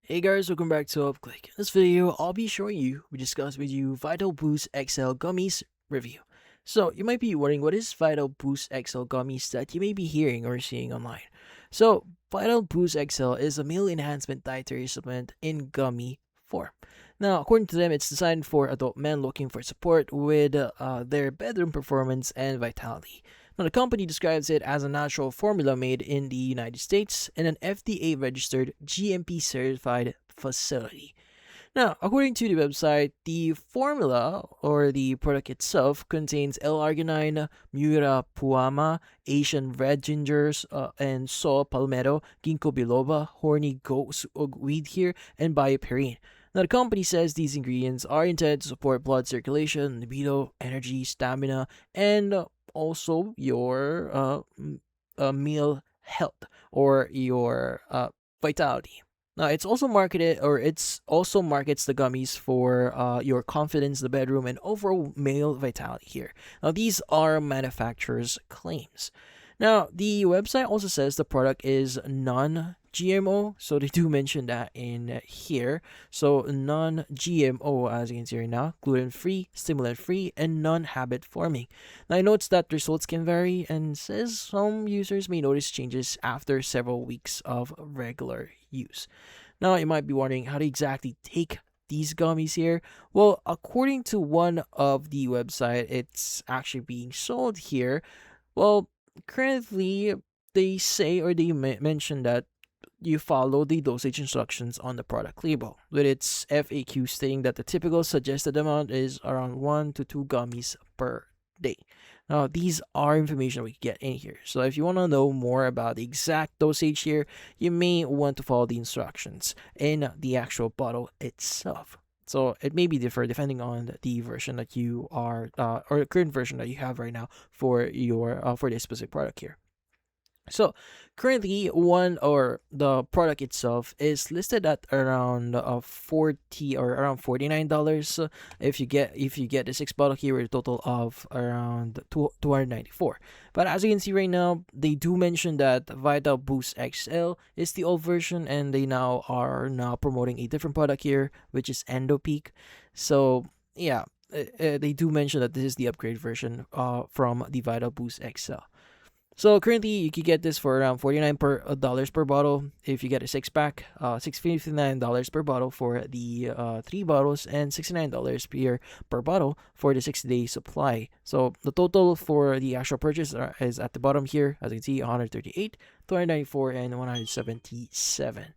Hey guys, welcome back to UpClick. In this video, I'll be showing you, we discuss with you Vital Boost XL Gummies review. So, you might be wondering what is Vital Boost XL Gummies that you may be hearing or seeing online. So, Vital Boost XL is a meal enhancement dietary supplement in gummy form. Now, according to them, it's designed for adult men looking for support with their bedroom performance and vitality. Now, the company describes it as a natural formula made in the United States in an FDA registered GMP certified facility. Now, according to the website, the formula or the product itself contains L-arginine, Murapuama, Asian red gingers, and saw palmetto, ginkgo biloba, horny goat weed here, and bioperine. Now, the company says these ingredients are intended to support blood circulation, libido, energy, stamina, and also your meal health or your vitality. Now, it's also markets the gummies for your confidence, the bedroom, and overall male vitality here. Now, these are manufacturer's claims. Now, the website also says the product is non-GMO, so they do mention that in here. So, non-GMO, as you can see right now, gluten-free, stimulant-free, and non-habit forming. Now, it notes that results can vary and says some users may notice changes after several weeks of regular use. Now, you might be wondering how to exactly take these gummies here. Well, according to one of the website, it's actually being sold here. Well, currently, they say or they mention that you follow the dosage instructions on the product label, with its FAQ stating that the typical suggested amount is around 1 to 2 gummies per day. Now, these are information we get in here. So if you want to know more about the exact dosage here, you may want to follow the instructions in the actual bottle itself. So it may be different depending on the version that you are, or the current version that you have right now for your for this specific product here. So currently, one or the product itself is listed at around 40 or around $49. If you get the 6 bottle here, with a total of around 294. But as you can see right now, they do mention that Vital Boost XL is the old version, and they are now promoting a different product here, which is Endopeak. So yeah, they do mention that this is the upgrade version from the Vital Boost XL. So currently, you can get this for around $49 per bottle. If you get a 6 pack, $659 per bottle for the 3 bottles, and $69 per bottle for the 6-day supply. So the total for the actual purchase is at the bottom here, as you can see, 138, 294, and 177.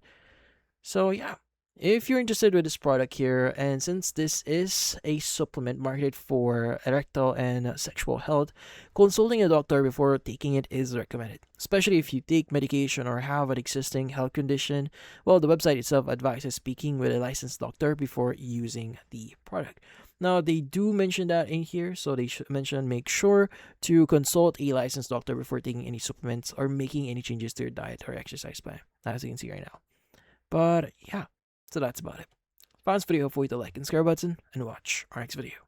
So yeah, if you're interested with this product here, and since this is a supplement marketed for erectile and sexual health, consulting a doctor before taking it is recommended, especially if you take medication or have an existing health condition. Well, the website itself advises speaking with a licensed doctor before using the product. Now, they do mention that in here, so they should mention make sure to consult a licensed doctor before taking any supplements or making any changes to your diet or exercise plan, as you can see right now. But yeah, so that's about it. If you found this video, feel free to like and subscribe button and watch our next video.